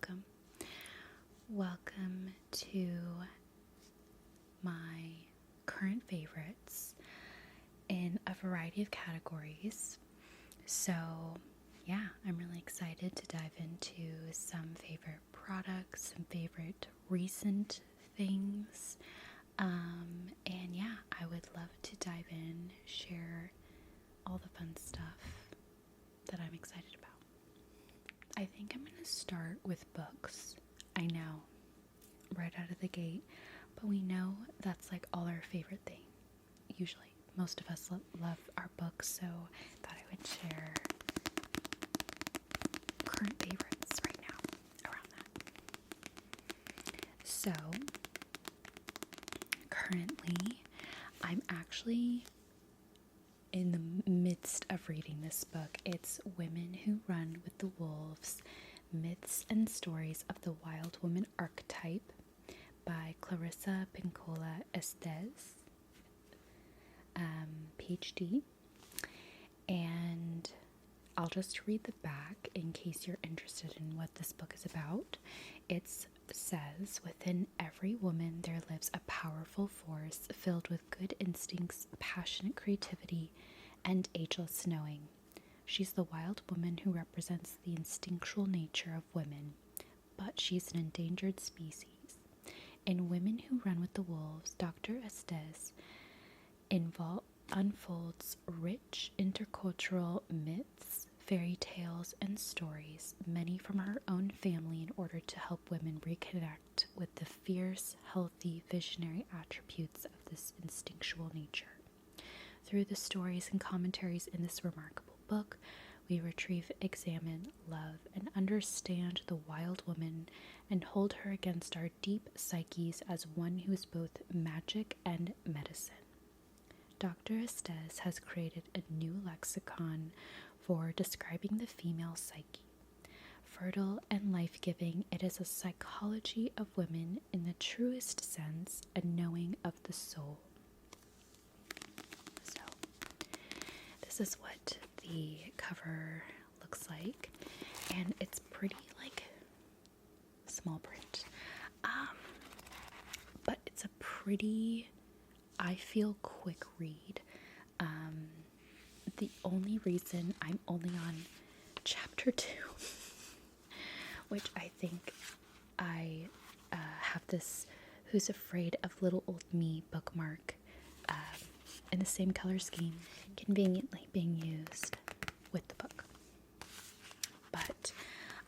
welcome. Welcome to my current favorites in a variety of categories. So, yeah, I'm really excited to dive into some favorite products, some favorite recent things. And yeah, I would love to dive in, share all the fun stuff that I'm excited about. I think I'm going to start with books. I know, right out of the gate, but we know that's like all our favorite thing. Usually, most of us love our books, so I thought I would share current favorites right now around that. So, currently, I'm actually in the midst of reading this book. It's Women Who Run with the Wolves, Myths and Stories of the Wild Woman Archetype by Clarissa Pinkola Estes, PhD. And I'll just read the back in case you're interested in what this book is about. It says, within every woman there lives a powerful force filled with good instincts, passionate creativity, and ageless knowing. She's the wild woman who represents the instinctual nature of women, but she's an endangered species. In Women Who Run with the Wolves, Dr. Estes unfolds rich intercultural myths, fairy tales, and stories, many from her own family, in order to help women reconnect with the fierce, healthy, visionary attributes of this instinctual nature. Through the stories and commentaries in this remarkable book, we retrieve, examine, love, and understand the wild woman and hold her against our deep psyches as one who is both magic and medicine. Dr. Estes has created a new lexicon for describing the female psyche. Fertile and life-giving, it is a psychology of women in the truest sense, a knowing of the soul. So, this is what the cover looks like, and it's pretty, like, small print. But it's a pretty, I feel, quick read. The only reason I'm only on chapter 2, which I think I have this Who's Afraid of Little Old Me bookmark in the same color scheme, conveniently being used with the book. But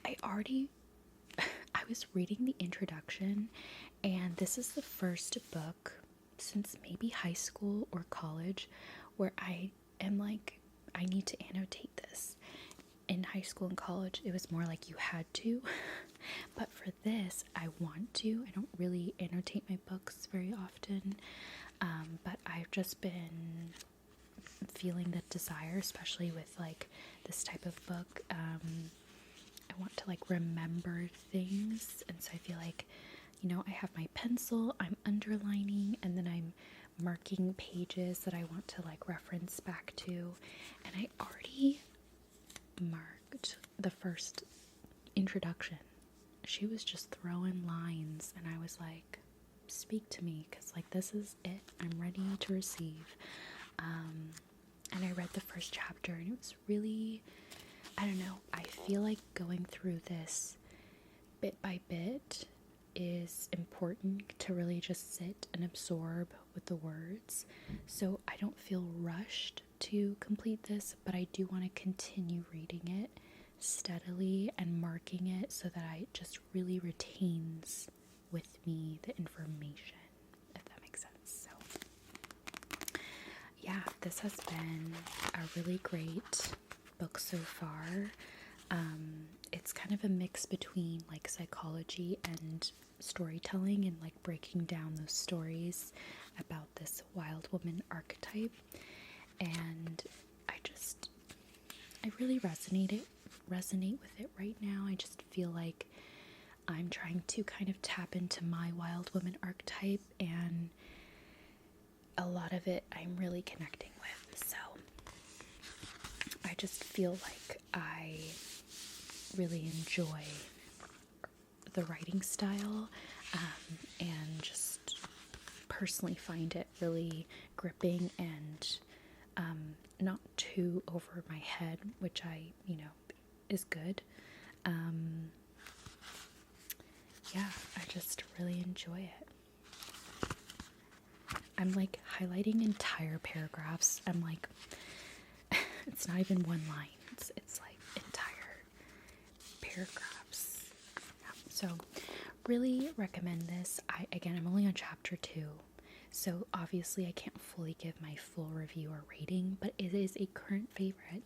I was reading the introduction, and this is the first book since maybe high school or college where I am like, I need to annotate this. In high school and college, it was more like you had to, but for this, I want to. I don't really annotate my books very often, but I've just been feeling the desire, especially with like this type of book. I want to like remember things, and so I feel like, you know, I have my pencil, I'm underlining, and then I'm marking pages that I want to like reference back to, and I already marked the first introduction. She was just throwing lines, and I was like, speak to me, because like this is it, I'm ready to receive. And I read the first chapter, and it was really, I don't know, I feel like going through this bit by bit is important to really just sit and absorb with the words. So I don't feel rushed to complete this, but I do want to continue reading it steadily and marking it so that it just really retains with me the information, if that makes sense. So yeah, this has been a really great book so far. It's kind of a mix between like psychology and storytelling, and like breaking down those stories about this wild woman archetype. And I really resonate with it right now. I just feel like I'm trying to kind of tap into my wild woman archetype, and a lot of it I'm really connecting with. So I just feel like I really enjoy the writing style, and just personally find it really gripping and not too over my head, which is good. Yeah, I just really enjoy it. I'm like highlighting entire paragraphs. I'm like, it's not even one line. It's like entire paragraphs. Yeah, so really recommend this. I'm only on chapter 2. So obviously I can't fully give my full review or rating, but it is a current favorite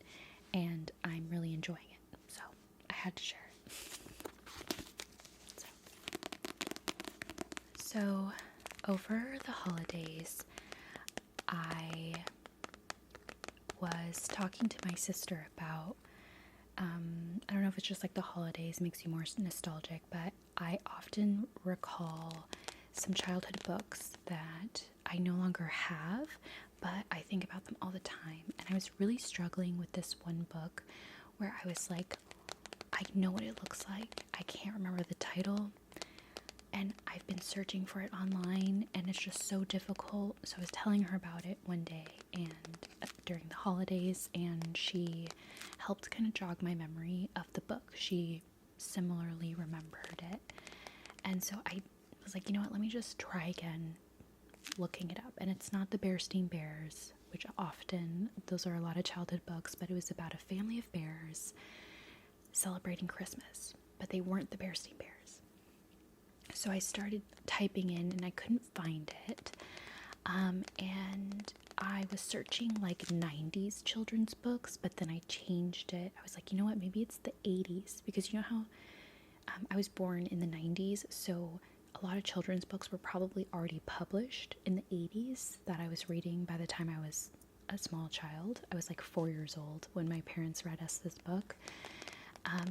and I'm really enjoying it. So I had to share it. So over the holidays, I was talking to my sister about, I don't know if it's just like the holidays makes you more nostalgic, but I often recall some childhood books that I no longer have, but I think about them all the time. And I was really struggling with this one book where I was like, I know what it looks like. I can't remember the title. And I've been searching for it online and it's just so difficult. So I was telling her about it one day and during the holidays, and she helped kind of jog my memory of the book. She similarly remembered it. And so I was like, you know what, let me just try again looking it up. And it's not the Bearstein Bears, which often, those are a lot of childhood books, but it was about a family of bears celebrating Christmas. But they weren't the Bearstein Bears. So I started typing in and I couldn't find it. And I was searching like 90s children's books, but then I changed it. I was like, you know what, maybe it's the 80s, because you know how I was born in the 90s, so a lot of children's books were probably already published in the 80s that I was reading by the time I was a small child. I was like 4 years old when my parents read us this book.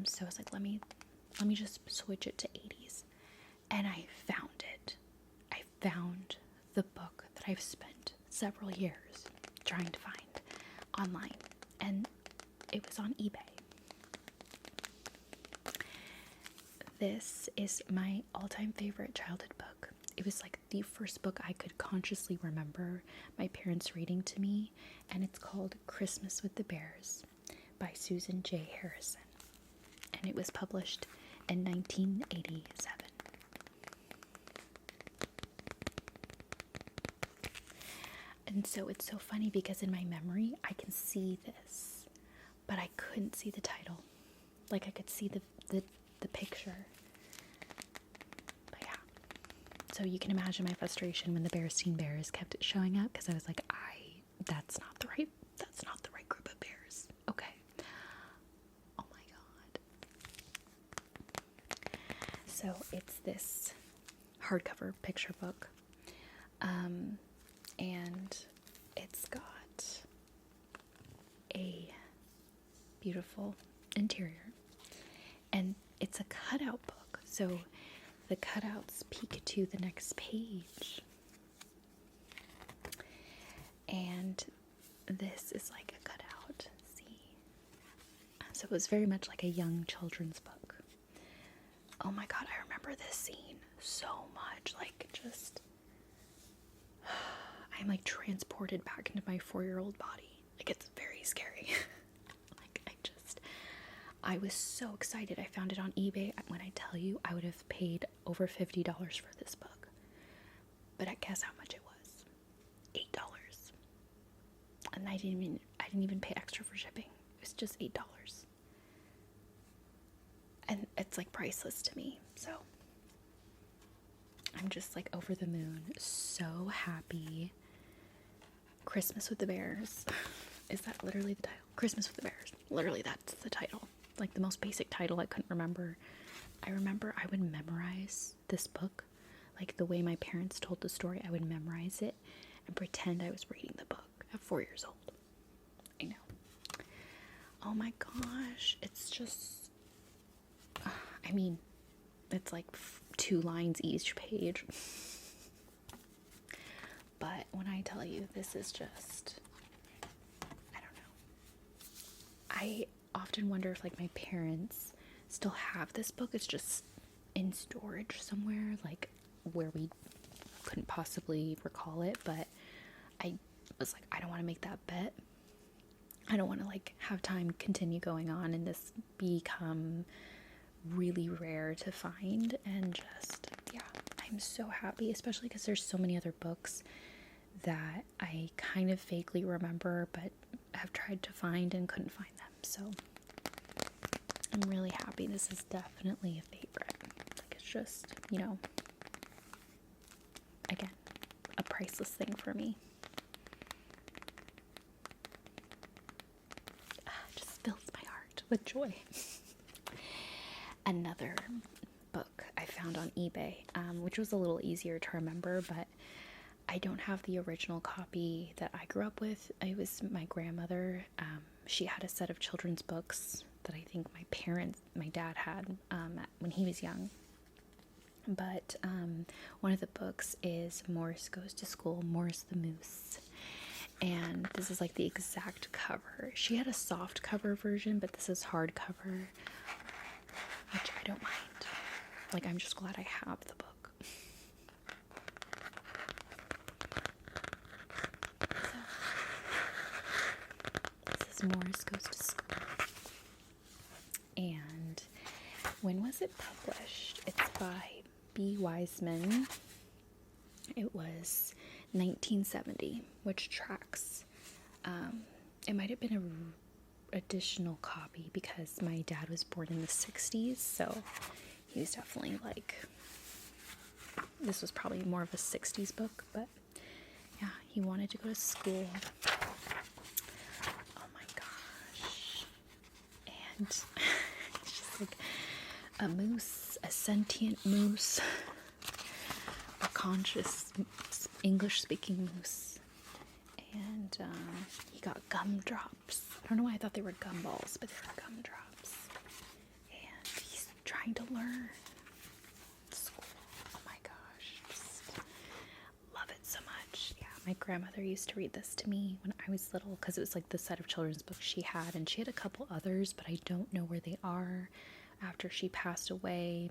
So I was like, let me just switch it to 80s. And I found it. I found the book that I've spent several years trying to find online. And it was on eBay. This is my all-time favorite childhood book. It was like the first book I could consciously remember my parents reading to me. And it's called Christmas with the Bears by Susan J. Harrison. And it was published in 1987. And so it's so funny because in my memory, I can see this, but I couldn't see the title. Like I could see the picture. But yeah. So you can imagine my frustration when the Bearstein Bears kept showing up, because I was like, that's not the right group of bears. Okay. Oh my god. So it's this hardcover picture book. And it's got a beautiful interior, and it's a cutout book, so the cutouts peek to the next page, and this is like a cutout, see? So it was very much like a young children's book. Oh my god, I remember this scene so much, like just I'm like transported back into my 4-year-old body. Like it's very scary. Like I was so excited. I found it on eBay. When I tell you, I would have paid over $50 for this book. But I guess how much it was? $8. And I didn't even pay extra for shipping. It was just $8. And it's like priceless to me. So I'm just like over the moon, so happy. Christmas with the Bears. Is that literally the title? Christmas with the Bears. Literally, that's the title. Like the most basic title I couldn't remember. I remember I would memorize this book. Like the way my parents told the story, I would memorize it and pretend I was reading the book at 4 years old. I know. Oh my gosh. It's just, I mean, it's like 2 lines each page. But when I tell you, this is just, I don't know. I often wonder if like my parents still have this book. It's just, in storage somewhere, like where we couldn't possibly recall it, but I was like, I don't want to make that bet. I don't want to like have time continue going on and this become really rare to find. And just, yeah, I'm so happy, especially because there's so many other books that I kind of vaguely remember but have tried to find and couldn't find them. So I'm really happy. This is definitely a favorite. Like, it's just, you know, again, a priceless thing for me. It just fills my heart with joy. Another book I found on eBay, which was a little easier to remember, but I don't have the original copy that I grew up with. It was my grandmother. She had a set of children's books that I think my dad had when he was young. But one of the books is Morris Goes to School, Morris the Moose. And this is like the exact cover. She had a soft cover version, but this is hardcover, which I don't mind. Like, I'm just glad I have the book. Morris Goes to School. And when was it published? It's by B. Wiseman. It was 1970, which tracks. It might have been an additional copy because my dad was born in the 60s, so he was definitely like, this was probably more of a 60s book, but yeah, he wanted to go to school. And it's just like a moose, a sentient moose, a conscious English-speaking moose. And he got gumdrops. I don't know why I thought they were gumballs, but they were gumdrops. And he's trying to learn school. Oh my gosh, just love it so much. Yeah, my grandmother used to read this to me when I was little because it was like the set of children's books she had, and she had a couple others, but I don't know where they are. After she passed away,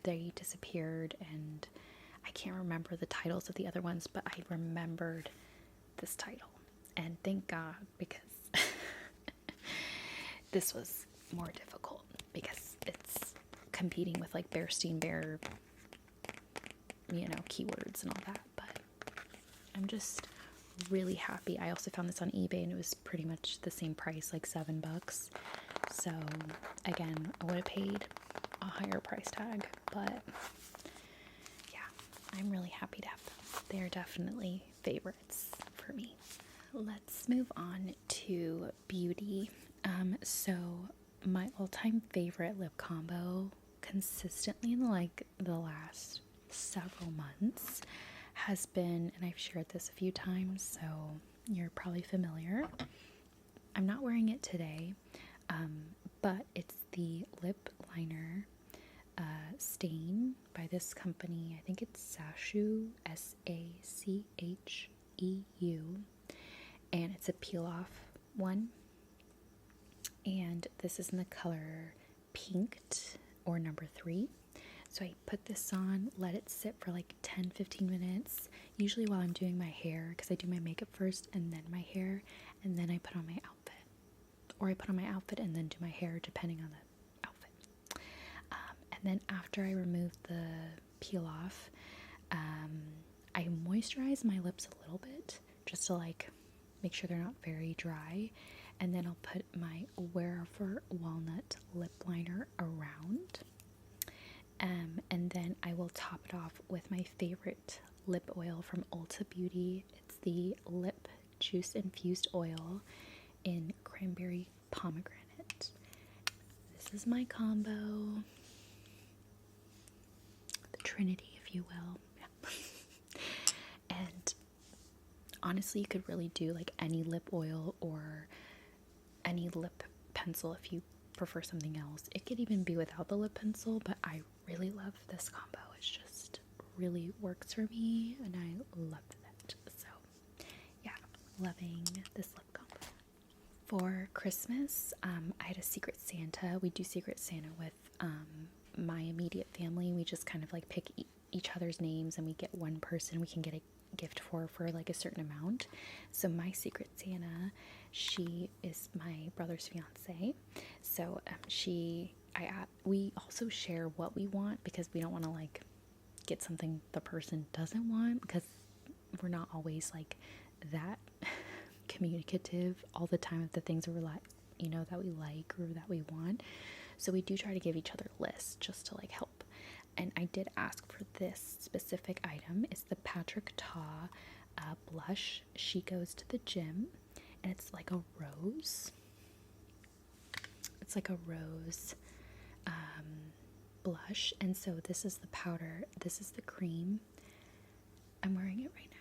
they disappeared, and I can't remember the titles of the other ones, but I remembered this title, and thank God, because this was more difficult because it's competing with like Bearstein Bear, you know, keywords and all that. But I'm just really happy. I also found this on eBay and it was pretty much the same price, like $7. So again, I would have paid a higher price tag, but yeah, I'm really happy to have them. They're definitely favorites for me. Let's move on to beauty. So my all-time favorite lip combo consistently in like the last several months has been, and I've shared this a few times, so you're probably familiar. I'm not wearing it today, but it's the lip liner stain by this company. I think it's Sacheu, Sacheu, and it's a peel-off one. And this is in the color Pinked, or number 3. So I put this on, let it sit for like 10-15 minutes, usually while I'm doing my hair, because I do my makeup first and then my hair, and then I put on my outfit. Or I put on my outfit and then do my hair, depending on the outfit. And then after I remove the peel off, I moisturize my lips a little bit, just to like make sure they're not very dry. And then I'll put my Wearer Walnut lip liner around. And then I will top it off with my favorite lip oil from Ulta Beauty. It's the Lip Juice Infused Oil in Cranberry Pomegranate. This is my combo. The Trinity, if you will. Yeah. And honestly, you could really do like any lip oil or any lip pencil if you prefer something else. It could even be without the lip pencil, but I really love this combo. It just really works for me, and I love it. So yeah, loving this lip combo. For Christmas, I had a Secret Santa. We do Secret Santa with my immediate family, we just kind of like pick each other's names, and we get one person we can get a gift for like a certain amount. So my Secret Santa, she is my brother's fiance. So we also share what we want, because we don't want to like get something the person doesn't want, because we're not always like that communicative all the time of the things we're like, you know, that we like or that we want. So we do try to give each other lists just to like help. And I did ask for this specific item. It's the Patrick Ta blush. She goes to the gym, and it's like a rose. It's like a rose blush. And so this is the powder. This is the cream. I'm wearing it right now.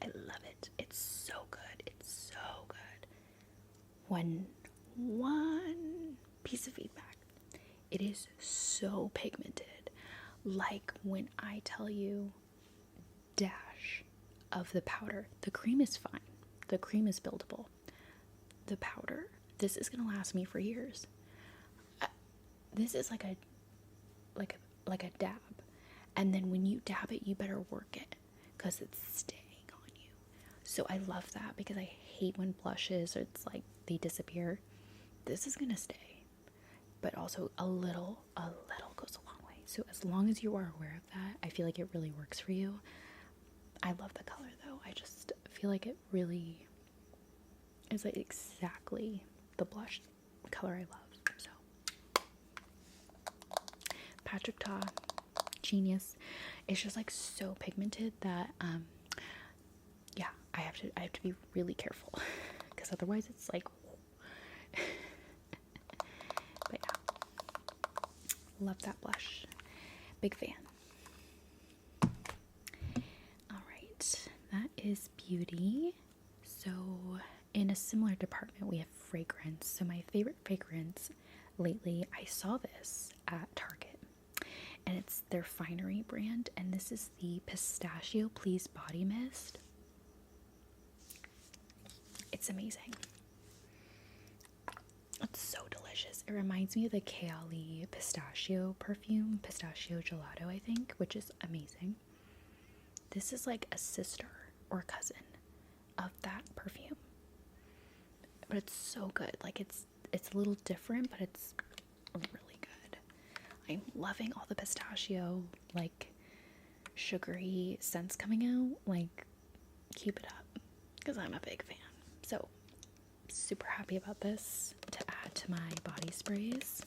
I love it. It's so good. It's so good. One piece of feedback. It is so pigmented. Like when I tell you, dash of the powder. The cream is fine. The cream is buildable. The powder, this is gonna last me for years. This is like a dab. And then when you dab it, you better work it, because it's staying on you. So I love that, because I hate when blushes, or it's like they disappear. This is gonna stay. But also a little goes a long way. So as long as you are aware of that, I feel like it really works for you. I love the color though. I just feel like it really is like exactly the blush color I love. So Patrick Ta, genius. It's just like so pigmented that yeah, I have to be really careful, because otherwise it's like but yeah, love that blush. Big fan. Alright, that is beauty. So in a similar department, we have fragrance. So my favorite fragrance lately, I saw this at Target, and it's their Finery brand, and this is the Pistachio Please Body Mist. It's amazing. It's so delicious. It reminds me of the Kayali pistachio perfume, pistachio gelato, I think, which is amazing. This is like a sister or cousin of that perfume, but it's so good. Like it's a little different, but it's really good. I'm loving all the pistachio, like sugary scents coming out. Like, keep it up, because I'm a big fan. So super happy about this to add to my body sprays.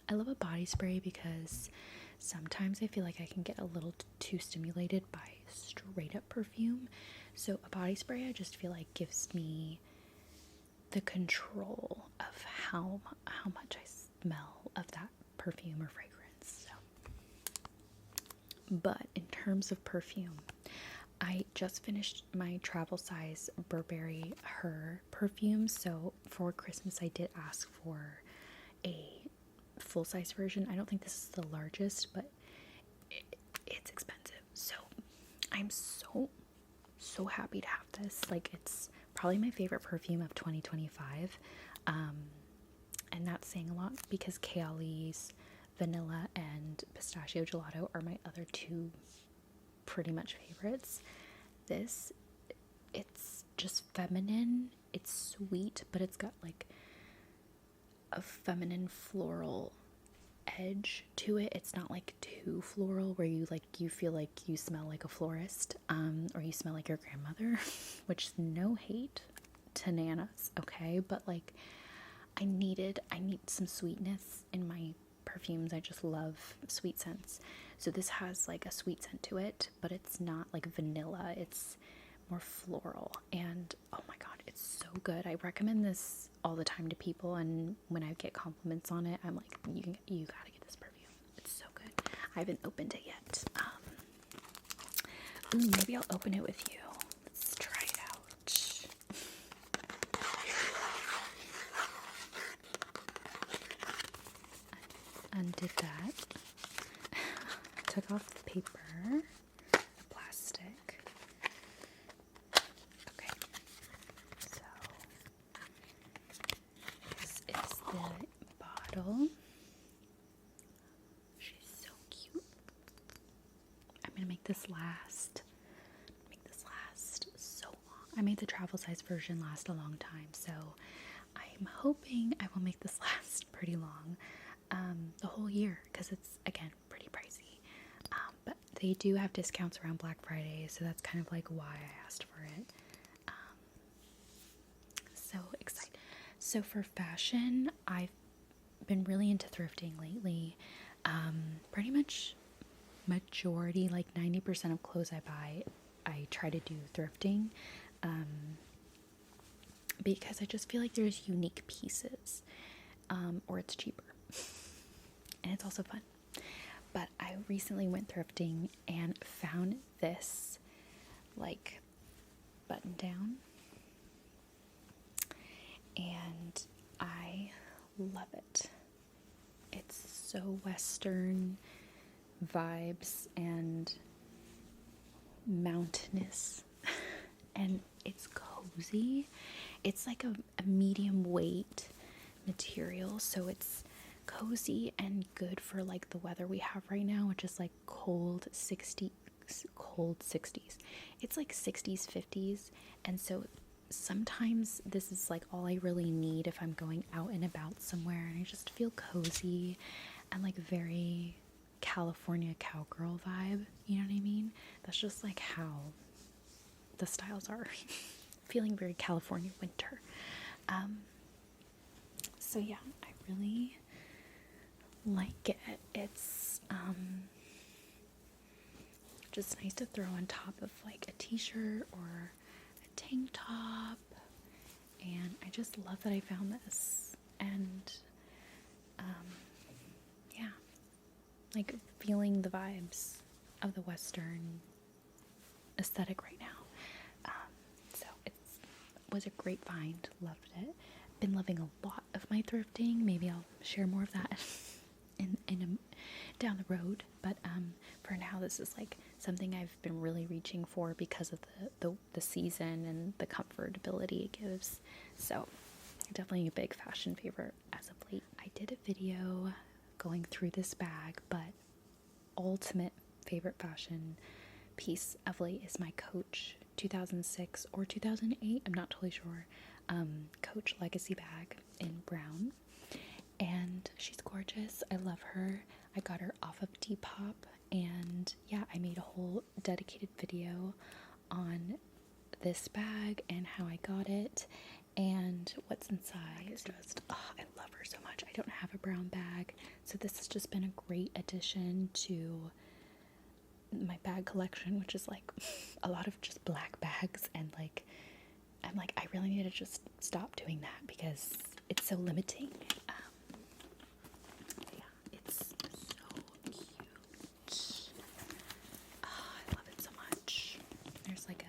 I love a body spray because sometimes I feel like I can get a little too stimulated by straight up perfume. So a body spray, I just feel like gives me the control of how much I smell of that perfume or fragrance. So, but in terms of perfume, I just finished my travel size Burberry Her perfume. So for Christmas, I did ask for a full size version. I don't think this is the largest, but it's expensive. So I'm so happy to have this. Like, it's probably my favorite perfume of 2025. And that's saying a lot, because Kayali's Vanilla and Pistachio Gelato are my other two pretty much favorites. This, it's just feminine, it's sweet, but it's got like a feminine floral edge to it. It's not like too floral where you feel like you smell like a florist, or you smell like your grandmother, which is no hate to nanas, okay, but like I need some sweetness in my perfumes. I just love sweet scents. So this has like a sweet scent to it, but it's not like vanilla, it's more floral, and oh my god, it's so good. I recommend this all the time to people, and when I get compliments on it, I'm like, you gotta get this perfume. It's so good. I haven't opened it yet. Ooh, maybe I'll open it with you. Let's try it out. Undid that. Took off the paper, the plastic. Okay, so this is the bottle. She's so cute. I'm gonna make this last. So long. I made the travel size version last a long time, so I'm hoping I will make this last pretty long, the whole year, because it's, again, pretty pricey. But they do have discounts around Black Friday, so that's kind of like why I asked for it. So excited. So for fashion, I've been really into thrifting lately. Pretty much majority, like 90% of clothes I buy, I try to do thrifting, because I just feel like there's unique pieces, or it's cheaper, and it's also fun. But I recently went thrifting and found this, like, button down, and I love it. It's so Western vibes and mountainous, and it's cozy. It's like a medium weight material, so it's cozy and good for like the weather we have right now, which is like cold 60s. It's like 60s, 50s, and so sometimes this is like all I really need if I'm going out and about somewhere, and I just feel cozy and like very California cowgirl vibe, you know what I mean? That's just like how the styles are. Feeling very California winter. So yeah, I really like it. It's just nice to throw on top of like a t-shirt or a tank top, and I just love that I found this. And yeah, like feeling the vibes of the Western aesthetic right now. So it was a great find. Loved it. Been loving a lot of my thrifting. Maybe I'll share more of that down the road. But for now, this is like something I've been really reaching for because of the season and the comfortability it gives. So definitely a big fashion favorite as of late. I did a video going through this bag, but ultimate favorite fashion piece of late is my Coach 2006 or 2008, I'm not totally sure, Coach Legacy bag in brown, and she's gorgeous. I love her. I got her off of Depop, and yeah, I made a whole dedicated video on this bag and how I got it and what's inside. It's just, I love her so much. I don't have a brown bag, so this has just been a great addition to my bag collection, which is like a lot of just black bags, and like I'm like, I really need to just stop doing that because it's so limiting. Yeah, it's so cute. I love it so much. There's like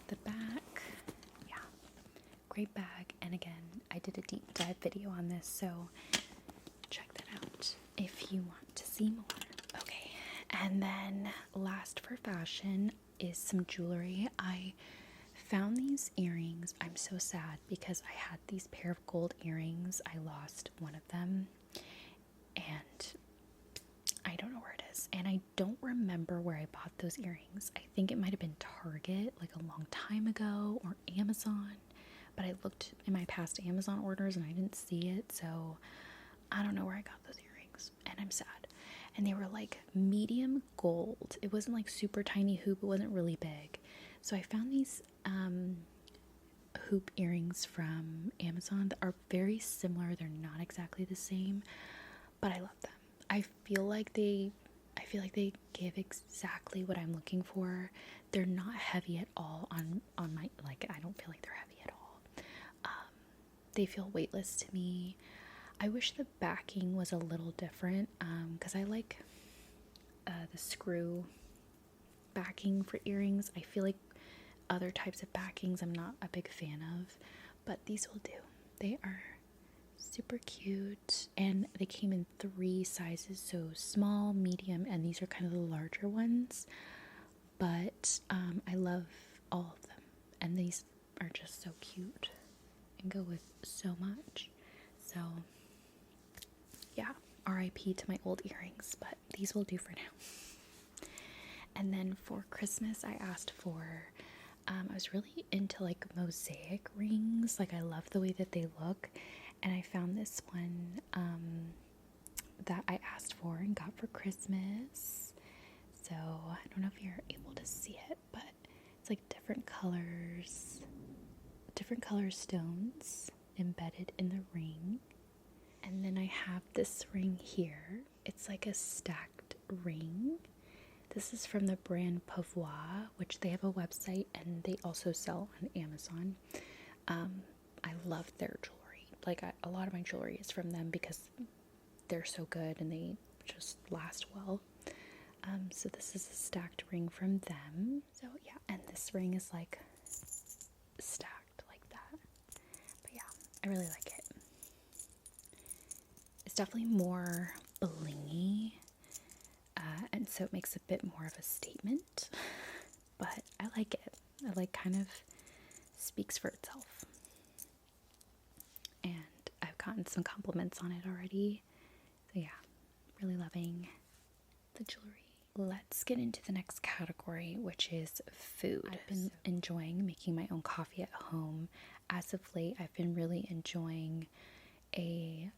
the back. Yeah, great bag. And again, I did a deep dive video on this, so check that out if you want to see more. Okay, and then last for fashion is some jewelry. I found these earrings. I'm so sad because I had these pair of gold earrings. I lost one of them, and I don't know where it is, and I don't remember where I bought those earrings. I think it might have been Target like a long time ago, or Amazon, but I looked in my past Amazon orders and I didn't see it, so I don't know where I got those earrings, and I'm sad. And they were like medium gold. It wasn't like super tiny hoop, it wasn't really big. So I found these hoop earrings from Amazon that are very similar. They're not exactly the same, but I love them. I feel like they give exactly what I'm looking for. They're not heavy at all on my, like, I don't feel like they're heavy at all. They feel weightless to me. I wish the backing was a little different, because I like the screw backing for earrings. I feel like other types of backings I'm not a big fan of, but these will do. They are super cute, and they came in 3 sizes, so small, medium, and these are kind of the larger ones, but I love all of them, and these are just so cute and go with so much. So yeah, RIP to my old earrings, but these will do for now. And then for Christmas, I asked for, I was really into like mosaic rings. Like, I love the way that they look. And I found this one that I asked for and got for Christmas. So I don't know if you're able to see it, but it's like different color stones embedded in the ring. And then I have this ring here. It's like a stacked ring. This is from the brand Pavois, which they have a website and they also sell on Amazon. I love their jewelry. Like, a lot of my jewelry is from them because they're so good and they just last well. So this is a stacked ring from them. So yeah, and this ring is like stacked like that. But yeah, I really like it. It's definitely more blingy, and so it makes a bit more of a statement. But I like it. I like, kind of speaks for itself. And I've gotten some compliments on it already. So yeah, really loving the jewelry. Let's get into the next category, which is food. I've been enjoying making my own coffee at home. As of late, I've been really enjoying a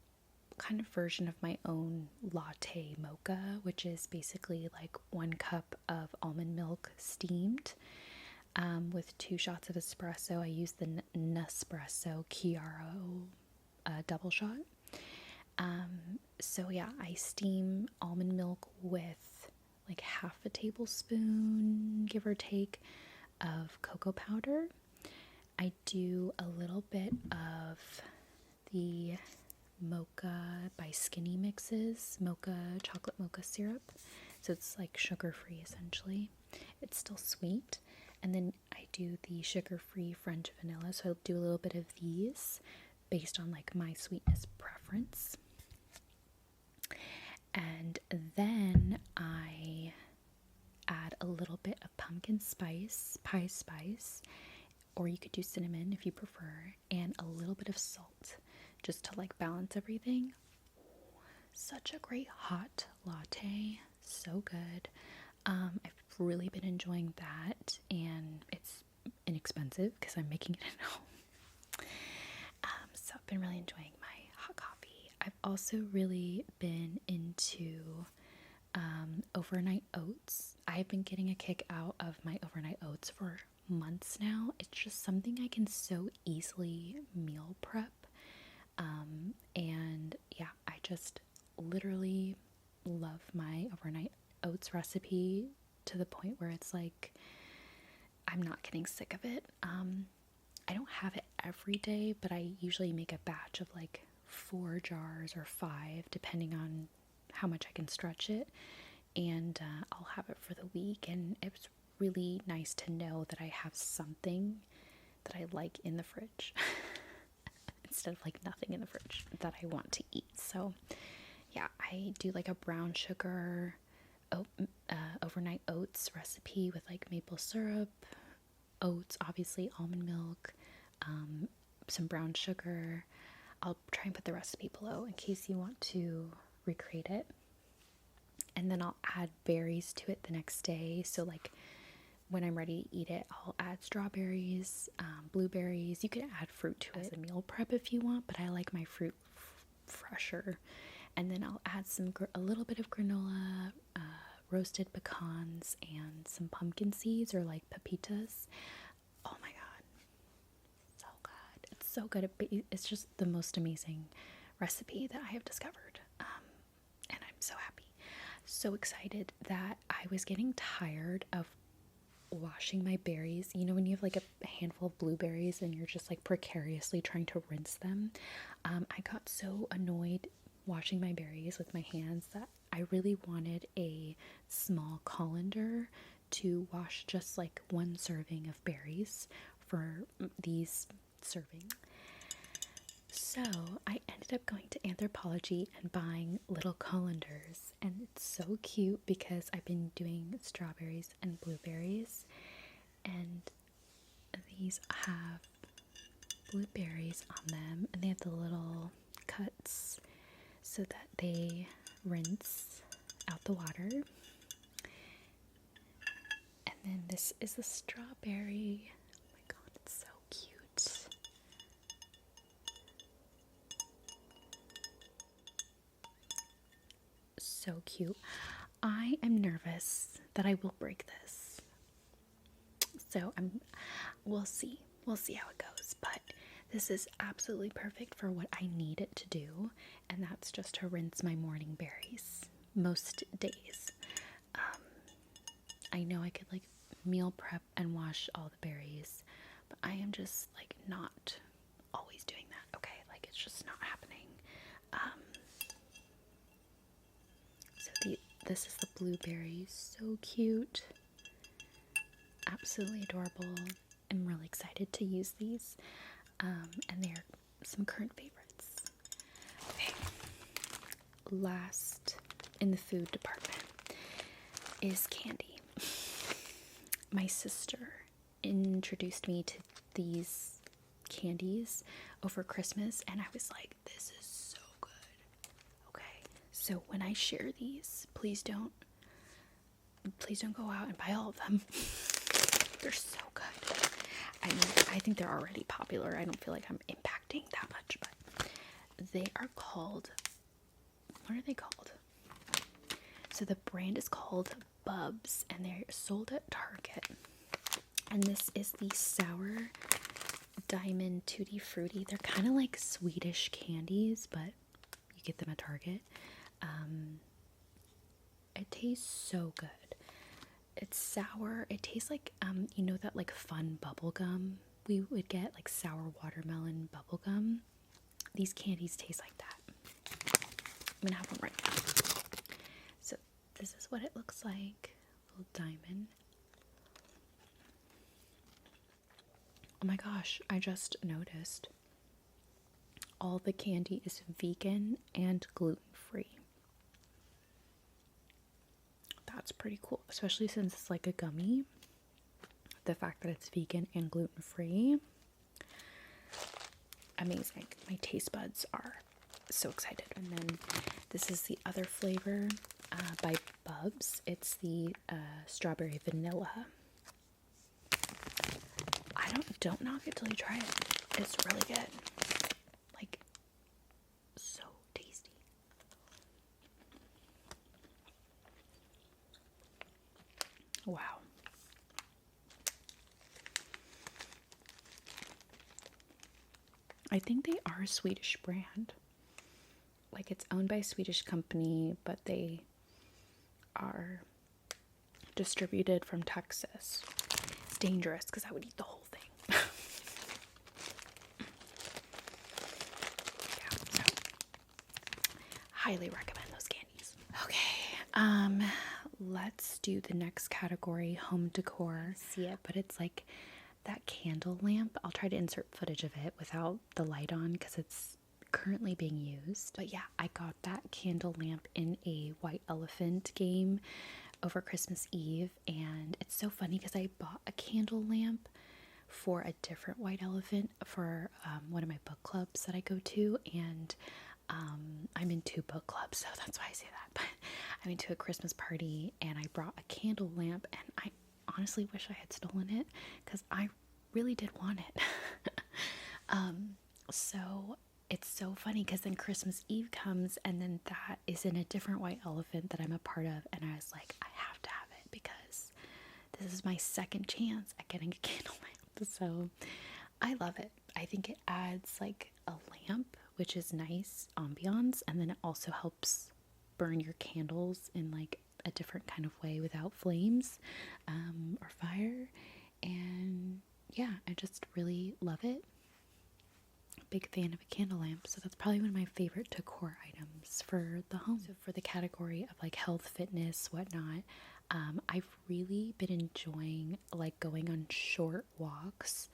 kind of version of my own latte mocha, which is basically like 1 cup of almond milk steamed with 2 shots of espresso. I use the Nespresso Chiaro double shot. So yeah, I steam almond milk with like half a tablespoon, give or take, of cocoa powder. I do a little bit of the mocha by Skinny Mixes, chocolate mocha syrup. So it's like sugar-free essentially. It's still sweet. And then I do the sugar-free French vanilla. So I'll do a little bit of these based on like my sweetness preference. And then I add a little bit of pumpkin spice, pie spice, or you could do cinnamon if you prefer, and a little bit of salt just to like balance everything. Such a great hot latte, so good. I've really been enjoying that, and it's inexpensive because I'm making it at home. So I've been really enjoying my hot coffee. I've also really been into overnight oats. I've been getting a kick out of my overnight oats for months now. It's just something I can so easily meal prep. And yeah, I just literally love my overnight oats recipe to the point where it's like I'm not getting sick of it. I don't have it every day, but I usually make a batch of like 4 jars or 5 depending on how much I can stretch it, and I'll have it for the week. And it's really nice to know that I have something that I like in the fridge instead of like nothing in the fridge that I want to eat. So yeah, I do like a brown sugar overnight oats recipe with like maple syrup, oats, obviously almond milk, some brown sugar. I'll try and put the recipe below in case you want to recreate it. And then I'll add berries to it the next day. So like when I'm ready to eat it, I'll add strawberries, blueberries. You could add fruit to it as a meal prep if you want, but I like my fruit fresher. And then I'll add a little bit of granola, roasted pecans, and some pumpkin seeds or like pepitas. Oh my god, so good. It's so good. It's just the most amazing recipe that I have discovered, and I'm so happy, so excited that I was getting tired of washing my berries. You know, when you have like a handful of blueberries and you're just like precariously trying to rinse them. I got so annoyed washing my berries with my hands that I really wanted a small colander to wash just like 1 serving of berries for these serving. So I ended up going to Anthropologie and buying little colanders, and it's so cute because I've been doing strawberries and blueberries, and these have blueberries on them, and they have the little cuts. so that they rinse out the water. And then this is a strawberry. Oh my god, it's so cute. So cute. I am nervous that I will break this. So we'll see. We'll see how it goes. But this is absolutely perfect for what I need it to do, and that's just to rinse my morning berries most days. I know I could like meal prep and wash all the berries, but I am just like not always doing that. Okay, like it's just not happening. So this is the blueberries, so cute, absolutely adorable. I'm really excited to use these, and they're some current favorites. Okay, last in the food department is candy. My sister introduced me to these candies over Christmas, and I was like, this is so good. Okay, so when I share these, please don't go out and buy all of them. They're so good. I mean, I think they're already popular. I don't feel like I'm impacting that much, but they are called, what are they called? So the brand is called Bubs, and they're sold at Target. And this is the Sour Diamond Tutti Frutti. They're kind of like Swedish candies, but you get them at Target. It tastes so good. It's sour. It tastes like, you know that like fun bubble gum we would get, like sour watermelon bubble gum? These candies taste like that. I'm gonna have one right now. So this is what it looks like. Little diamond. Oh my gosh, I just noticed all the candy is vegan and gluten-free. That's pretty cool, especially since it's like a gummy. The fact that it's vegan and gluten-free, amazing. My taste buds are so excited. And then this is the other flavor by Bubs. It's the strawberry vanilla. Don't knock it till you try it. It's really good. Like, so tasty. Wow. I think they are a Swedish brand. Like, it's owned by a Swedish company, but they are distributed from Texas. It's dangerous because I would eat the whole thing. Yeah, so highly recommend those candies. Okay, let's do the next category, home decor. See it, but it's like that candle lamp. I'll try to insert footage of it without the light on because it's currently being used. But yeah, I got that candle lamp in a white elephant game over Christmas Eve, and it's so funny because I bought a candle lamp for a different white elephant for one of my book clubs that I go to, and I'm in 2 book clubs, so that's why I say that. But I went to a Christmas party and I brought a candle lamp, and I honestly wish I had stolen it because I really did want it. So it's so funny because then Christmas Eve comes, and then that is in a different white elephant that I'm a part of, and I was like, I have to have it because this is my second chance at getting a candle lamp. So I love it. I think it adds like a lamp, which is nice ambiance, and then it also helps burn your candles in like a different kind of way without flames or fire. And yeah, I just really love it. Big fan of a candle lamp, so that's probably one of my favorite decor items for the home. So for the category of like health, fitness, whatnot, I've really been enjoying like going on short walks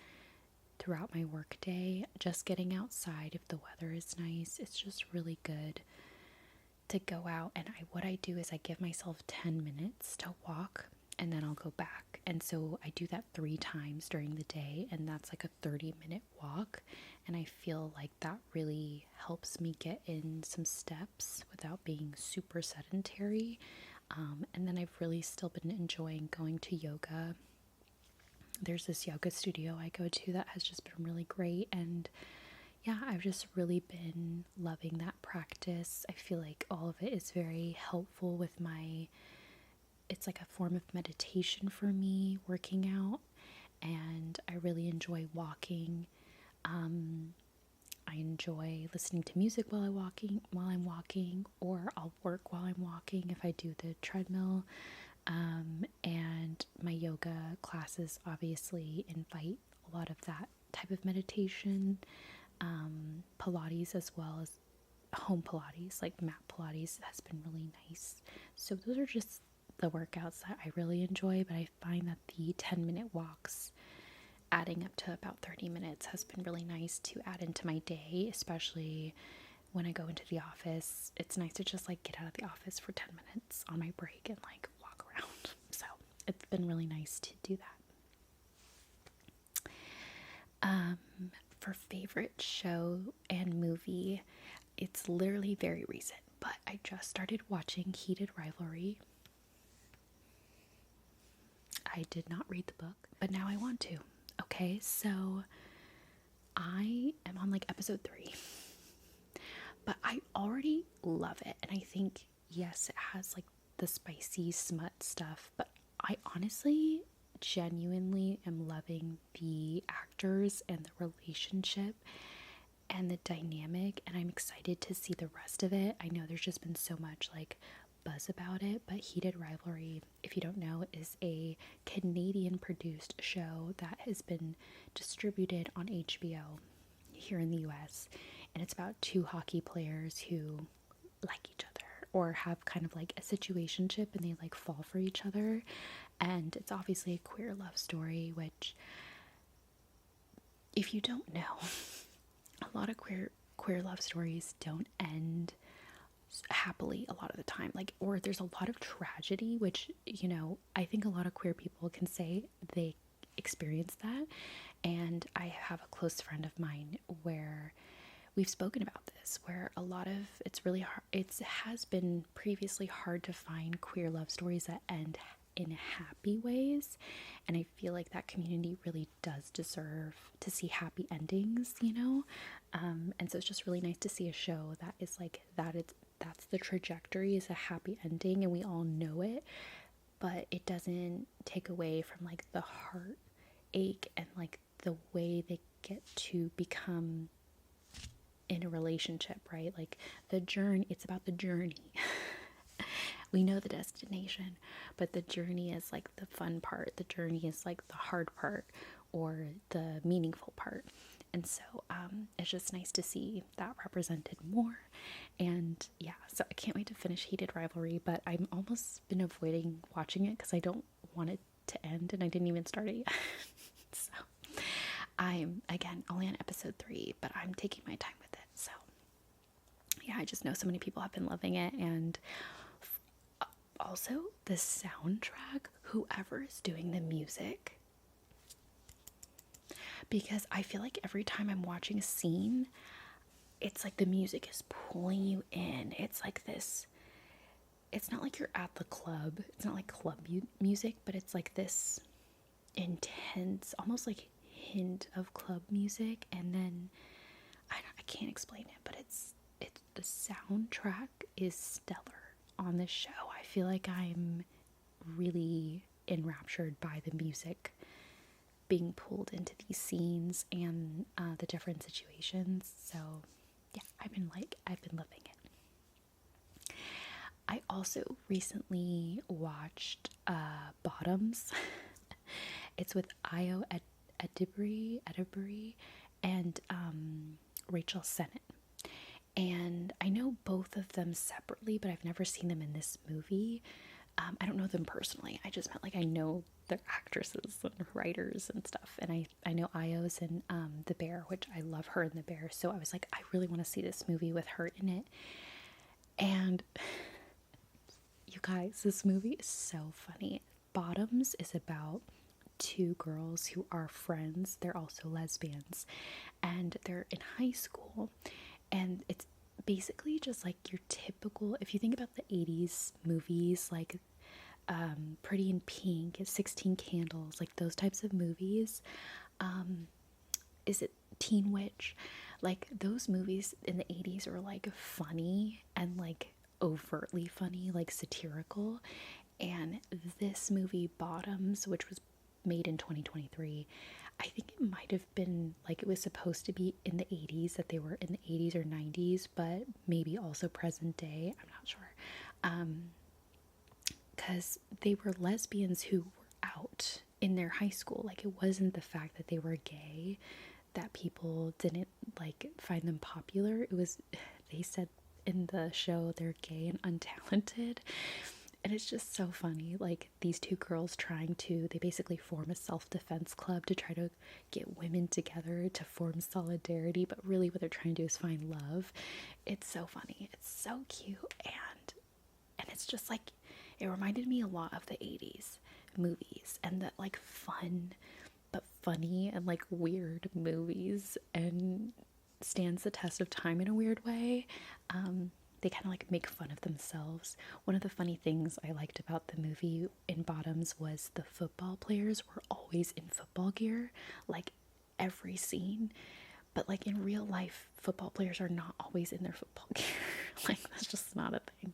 throughout my work day, just getting outside if the weather is nice. It's just really good to go out, and what I do is I give myself 10 minutes to walk and then I'll go back. And so I do that 3 times during the day, and that's like a 30-minute walk. And I feel like that really helps me get in some steps without being super sedentary. And then I've really still been enjoying going to yoga. There's this yoga studio I go to that has just been really great. And yeah, I've just really been loving that practice. I feel like all of it is very helpful with it's like a form of meditation for me, working out, and I really enjoy walking. I enjoy listening to music while I'm walking, or I'll work while I'm walking if I do the treadmill. And my yoga classes obviously invite a lot of that type of meditation. Pilates as well as home Pilates, like mat Pilates, has been really nice. So those are just the workouts that I really enjoy, but I find that the 10-minute walks adding up to about 30 minutes has been really nice to add into my day, especially when I go into the office. It's nice to just like get out of the office for 10 minutes on my break and like walk around. So it's been really nice to do that. For favorite show and movie, it's literally very recent, but I just started watching Heated Rivalry. I did not read the book, but now I want to. Okay, so I am on like episode 3, but I already love it. And I think, yes, it has like the spicy smut stuff, but I honestly genuinely am loving the actors and the relationship and the dynamic, and I'm excited to see the rest of it. I know there's just been so much like buzz about it, but Heated Rivalry, if you don't know, is a Canadian produced show that has been distributed on HBO here in the US, and it's about 2 hockey players who like each other or have kind of like a situationship, and they like fall for each other. And it's obviously a queer love story, which, if you don't know, a lot of queer love stories don't end happily a lot of the time, like, or there's a lot of tragedy, which, you know, I think a lot of queer people can say they experience that. And I have a close friend of mine where we've spoken about this, where a lot of it's really hard, it has been previously hard to find queer love stories that end in happy ways, and I feel like that community really does deserve to see happy endings, you know. And so it's just really nice to see a show that is like that. That's the trajectory, is a happy ending, and we all know it, but it doesn't take away from like the heartache and like the way they get to become in a relationship, right? Like the journey, it's about the journey. We know the destination, but the journey is like the fun part. The journey is like the hard part, or the meaningful part. And so it's just nice to see that represented more. And yeah, so I can't wait to finish Heated Rivalry, but I'm almost been avoiding watching it because I don't want it to end, and I didn't even start it yet. So I'm, again, only on episode 3, but I'm taking my time with it. So yeah, I just know so many people have been loving it. And also the soundtrack, whoever is doing the music, because I feel like every time I'm watching a scene, it's like the music is pulling you in. It's like this, it's not like you're at the club, it's not like club music, but it's like this intense, almost like hint of club music. And then I can't explain it, but it's the soundtrack is stellar on this show. I feel like I'm really enraptured by the music being pulled into these scenes and the different situations. So yeah, I've been loving it. I also recently watched Bottoms. It's with Io Edebiri and Rachel Sennett. And I know both of them separately, but I've never seen them in this movie. I don't know them personally. I just meant like I know their actresses and writers and stuff. And I know Io's in The Bear, which I love her in The Bear. So I was like, I really want to see this movie with her in it. And you guys, this movie is so funny. Bottoms is about two girls who are friends. They're also lesbians, and they're in high school, and it's basically just like your typical, if you think about the 80s movies, like Pretty in Pink, 16 Candles, like those types of movies. Is it Teen Witch? Like those movies in the 80s were like funny and like overtly funny, like satirical. And this movie, Bottoms, which was made in 2023, I think it might have been like it was supposed to be in the 80s, that they were in the 80s or 90s, but maybe also present day. I'm not sure. Because they were lesbians who were out in their high school. Like it wasn't the fact that they were gay that people didn't like find them popular. It was, they said in the show they're gay and untalented. And it's just so funny. Like these two girls they basically form a self-defense club to try to get women together to form solidarity. But really what they're trying to do is find love. It's so funny. It's so cute. And it's just like, it reminded me a lot of the 80s movies and that like fun but funny and like weird movies, and stands the test of time in a weird way. They kind of like make fun of themselves. One of the funny things I liked about the movie in Bottoms was the football players were always in football gear, like every scene. But like in real life, football players are not always in their football gear. Like that's just not a thing.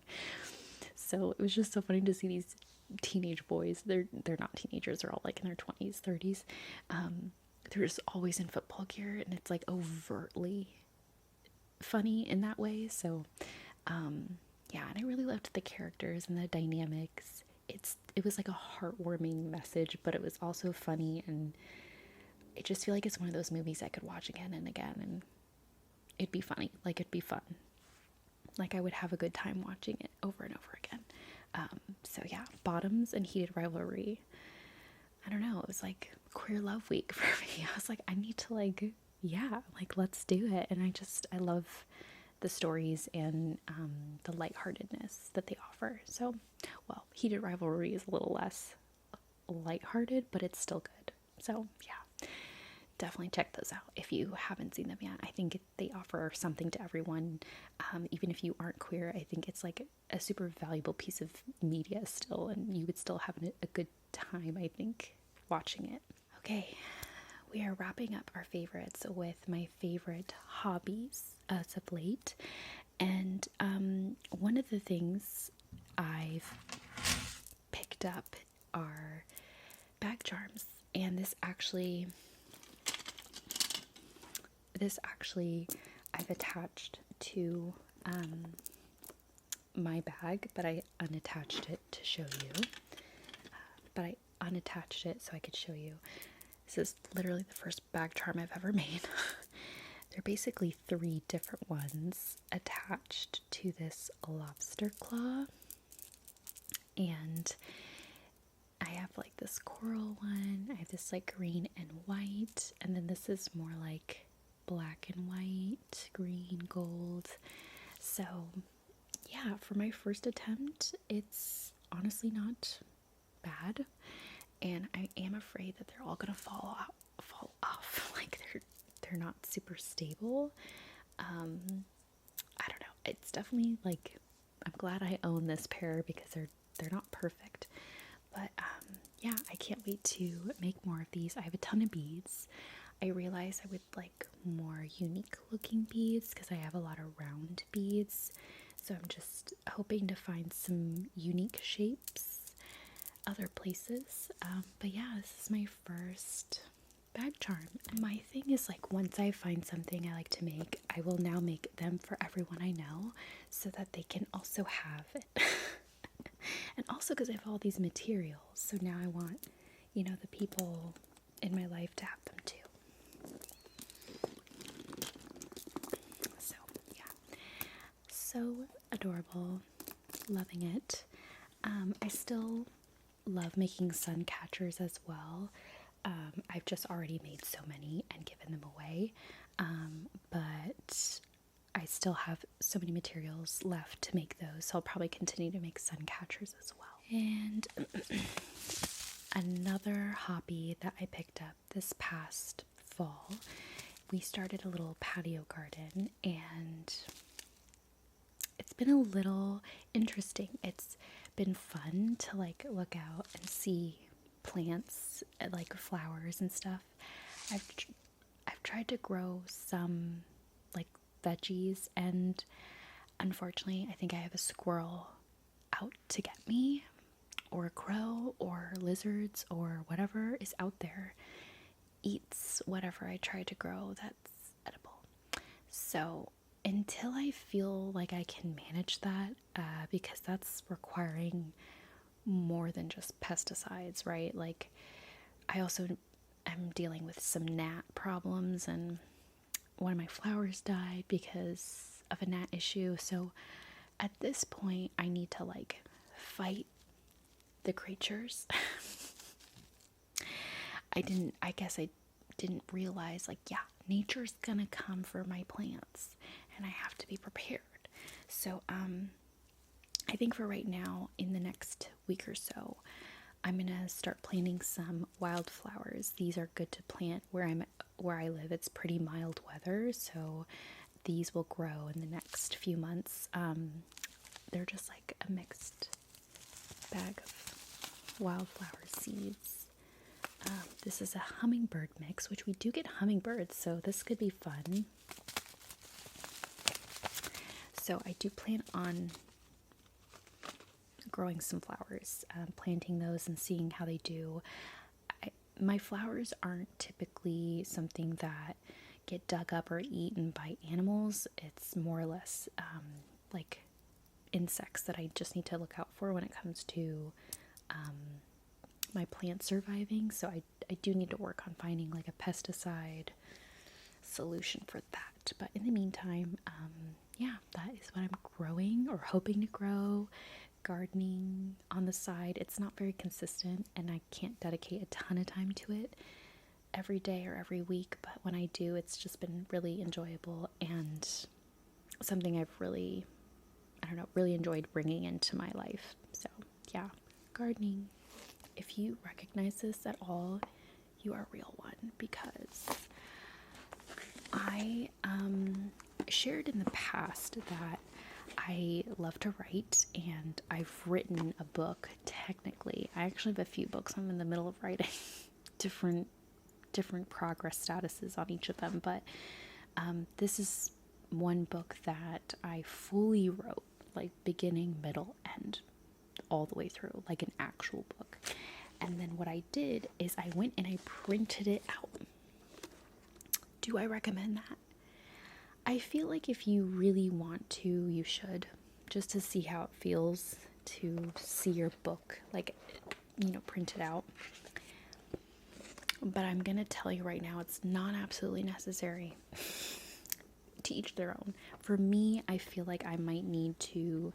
So it was just so funny to see these teenage boys. They're not teenagers. They're all like in their 20s, 30s. They're just always in football gear, and it's like overtly funny in that way. So yeah, and I really loved the characters and the dynamics. It was like a heartwarming message, but it was also funny, and I just feel like it's one of those movies I could watch again and again, and it'd be funny. Like it'd be fun. Like I would have a good time watching it over and over again. So yeah, Bottoms and Heated Rivalry. I don't know, it was like queer love week for me. I was like, I need to like, yeah, like let's do it. And I love the stories and the lightheartedness that they offer. So, well, Heated Rivalry is a little less lighthearted, but it's still good. So yeah, definitely check those out if you haven't seen them yet. I think they offer something to everyone. Even if you aren't queer, I think it's like a super valuable piece of media still, and you would still have a good time, I think, watching it. Okay, we are wrapping up our favorites with my favorite hobbies as of late. And one of the things I've picked up are bag charms. And this actually I've attached to my bag, but I unattached it to show you. But I unattached it so I could show you. This is literally the first bag charm I've ever made. They're basically 3 different ones attached to this lobster claw. And I have like this coral one, I have this like green and white, and then this is more like black and white, green, gold. So yeah, for my first attempt, it's honestly not bad. And I am afraid that they're all gonna fall off. Like they're not super stable. I don't know. It's definitely like, I'm glad I own this pair because they're not perfect. But yeah, I can't wait to make more of these. I have a ton of beads. I realized I would like more unique looking beads because I have a lot of round beads. So I'm just hoping to find some unique shapes other places. But yeah, this is my first bag charm. And my thing is like, once I find something I like to make, I will now make them for everyone I know so that they can also have it. And also because I have all these materials, so now I want, the people in my life to have them too. So yeah, so adorable, loving it. I still love making sun catchers as well. I've just already made so many and given them away, but I still have so many materials left to make those, so I'll probably continue to make sun catchers as well. And another hobby that I picked up this past fall. We started a little patio garden, and it's been a little interesting. It's been fun to like look out and see plants, like flowers and stuff. I've tried to grow some like veggies, and unfortunately, I think I have a squirrel out to get me, or a crow, or lizards, or whatever is out there eats whatever I try to grow that's edible. So until I feel like I can manage that, because that's requiring more than just pesticides, right? Like, I also am dealing with some gnat problems, and one of my flowers died because of a gnat issue. So at this point, I need to like fight the creatures. I guess I didn't realize, like, yeah, nature's gonna come for my plants, and I have to be prepared. So, I think for right now, in the next week or so, I'm gonna start planting some wildflowers. These are good to plant where I live. It's pretty mild weather, so these will grow in the next few months. They're just like a mixed bag of wildflower seeds. This is a hummingbird mix, which we do get hummingbirds, so this could be fun. So I do plan on growing some flowers, planting those and seeing how they do. My flowers aren't typically something that get dug up or eaten by animals. It's more or less like insects that I just need to look out for when it comes to my plants surviving. So I do need to work on finding like a pesticide solution for that. But in the meantime, yeah, that is what I'm growing or hoping to grow. Gardening on the side. It's not very consistent, and I can't dedicate a ton of time to it every day or every week, but when I do, it's just been really enjoyable and something I've really, really enjoyed bringing into my life. So yeah, gardening. If you recognize this at all, you are a real one, because I shared in the past that I love to write, and I've written a book. Technically, I actually have a few books I'm in the middle of writing. different progress statuses on each of them, but this is one book that I fully wrote, like beginning, middle, end, all the way through, like an actual book. And then what I did is I went and I printed it out. Do I recommend that? I feel like if you really want to, you should, just to see how it feels to see your book, like, printed out. But I'm going to tell you right now, it's not absolutely necessary. To each their own. For me, I feel like I might need to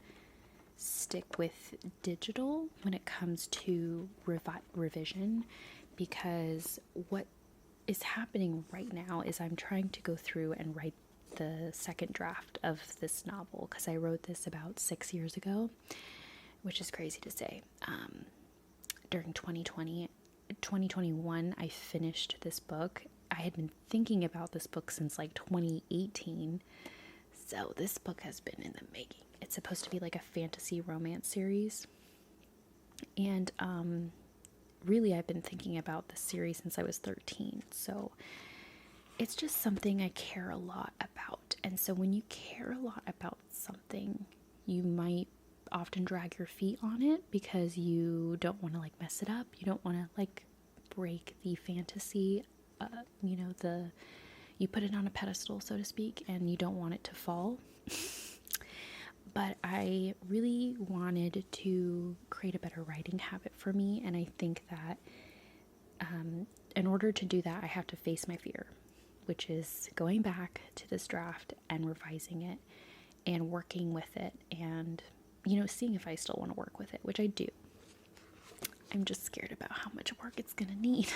stick with digital when it comes to revision, because what is happening right now is I'm trying to go through and write the second draft of this novel, because I wrote this about 6 years ago, which is crazy to say. During 2021, I finished this book. I had been thinking about this book since like 2018, so this book has been in the making. It's supposed to be like a fantasy romance series, and really I've been thinking about this series since I was 13, so it's just something I care a lot about. And so when you care a lot about something, you might often drag your feet on it because you don't want to like mess it up. You don't want to like break the fantasy, you put it on a pedestal, so to speak, and you don't want it to fall. But I really wanted to create a better writing habit for me, and I think that in order to do that, I have to face my fear, which is going back to this draft and revising it and working with it and, seeing if I still want to work with it, which I do. I'm just scared about how much work it's going to need.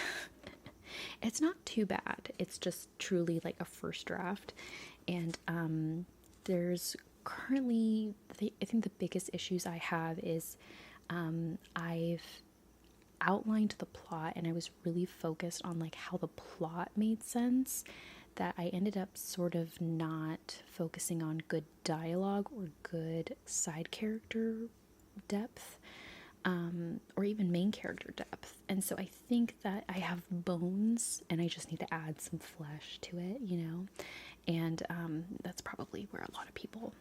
It's not too bad. It's just truly like a first draft. And there's currently, I think the biggest issues I have is I outlined the plot and I was really focused on like how the plot made sense, that I ended up sort of not focusing on good dialogue or good side character depth, or even main character depth. And so I think that I have bones and I just need to add some flesh to it, you know? And that's probably where a lot of people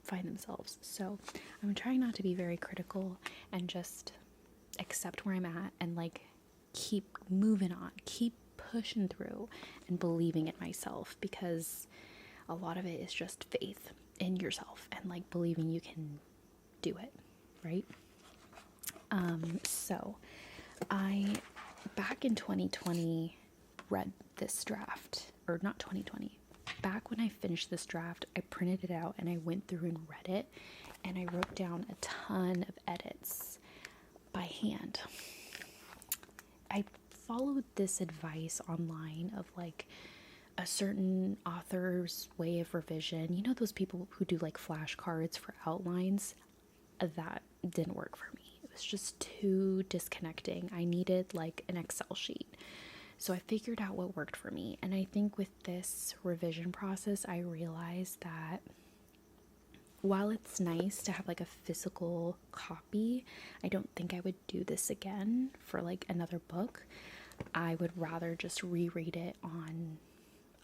find themselves. So I'm trying not to be very critical and just accept where I'm at and like keep moving on, keep pushing through and believing in myself, because a lot of it is just faith in yourself and like believing you can do it, right? So I, back in 2020, read this draft, or not 2020, back when I finished this draft, I printed it out and I went through and read it, and I wrote down a ton of edits by hand. I followed this advice online of like a certain author's way of revision. You know, those people who do like flashcards for outlines? That didn't work for me. It was just too disconnecting. I needed like an Excel sheet. So I figured out what worked for me. And I think with this revision process, I realized that while it's nice to have like a physical copy, I don't think I would do this again for like another book. I would rather just reread it on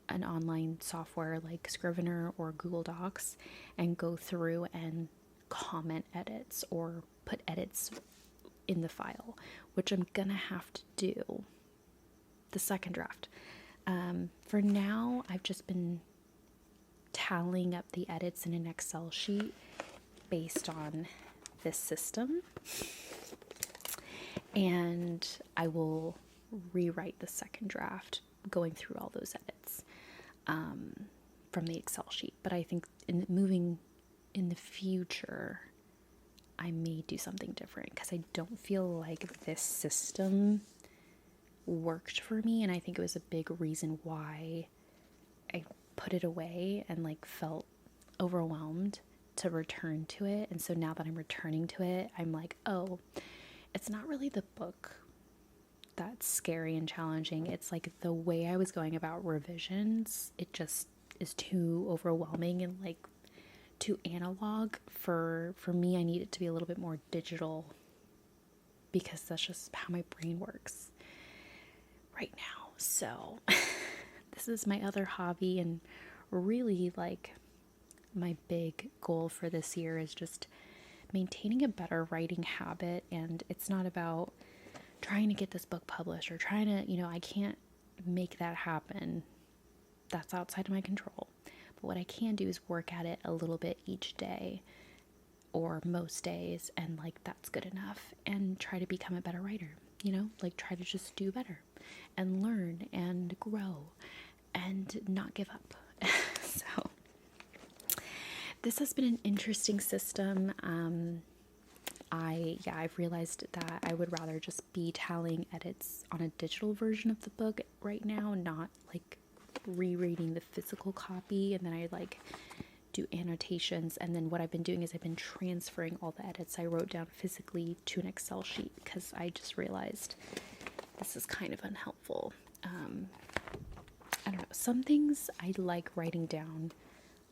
an online software like Scrivener or Google Docs and go through and comment edits or put edits in the file, which I'm gonna have to do the second draft. For now, I've just been tallying up the edits in an Excel sheet based on this system, and I will rewrite the second draft going through all those edits from the Excel sheet. But I think moving in the future, I may do something different because I don't feel like this system worked for me, and I think it was a big reason why I put it away and like felt overwhelmed to return to it. And so now that I'm returning to it, I'm like, oh, it's not really the book that's scary and challenging. It's like the way I was going about revisions, it just is too overwhelming and like too analog for me. I need it to be a little bit more digital because that's just how my brain works right now. So this is my other hobby, and really like my big goal for this year is just maintaining a better writing habit. And it's not about trying to get this book published or trying to, you know, I can't make that happen. That's outside of my control. But what I can do is work at it a little bit each day or most days, and like that's good enough, and try to become a better writer, you know, like try to just do better and learn and grow and not give up. So this has been an interesting system. I've realized that I would rather just be tallying edits on a digital version of the book right now, not like rereading the physical copy, and then I like do annotations. And then what I've been doing is I've been transferring all the edits I wrote down physically to an Excel sheet, because I just realized this is kind of unhelpful. I don't know, some things I like writing down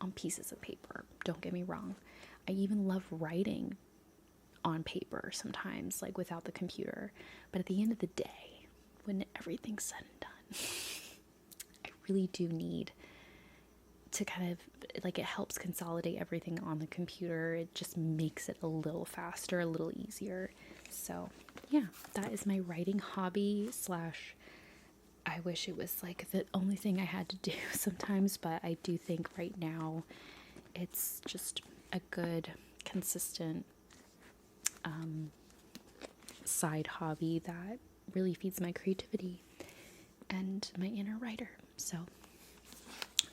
on pieces of paper, don't get me wrong. I even love writing on paper sometimes, like without the computer. But at the end of the day, when everything's said and done, I really do need to kind of, like, it helps consolidate everything on the computer. It just makes it a little faster, a little easier. So yeah, that is my writing hobby slash, I wish it was like the only thing I had to do sometimes, but I do think right now it's just a good, consistent side hobby that really feeds my creativity and my inner writer. So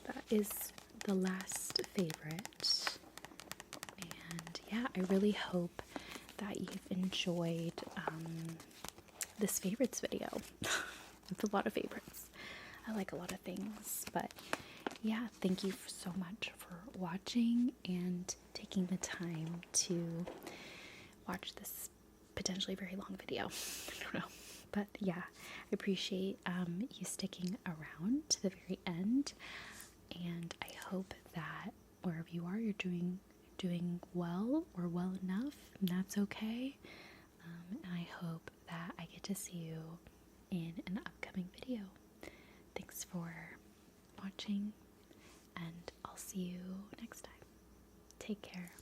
that is the last favorite. And yeah, I really hope that you've enjoyed this favorites video. It's a lot of favorites. I like a lot of things, but yeah, thank you so much for watching and taking the time to watch this potentially very long video. I don't know. But yeah, I appreciate you sticking around to the very end, and I hope that wherever you are, you're doing well or well enough, and that's okay. And I hope that I get to see you in an upcoming video. Thanks for watching, and I'll see you next time. Take care.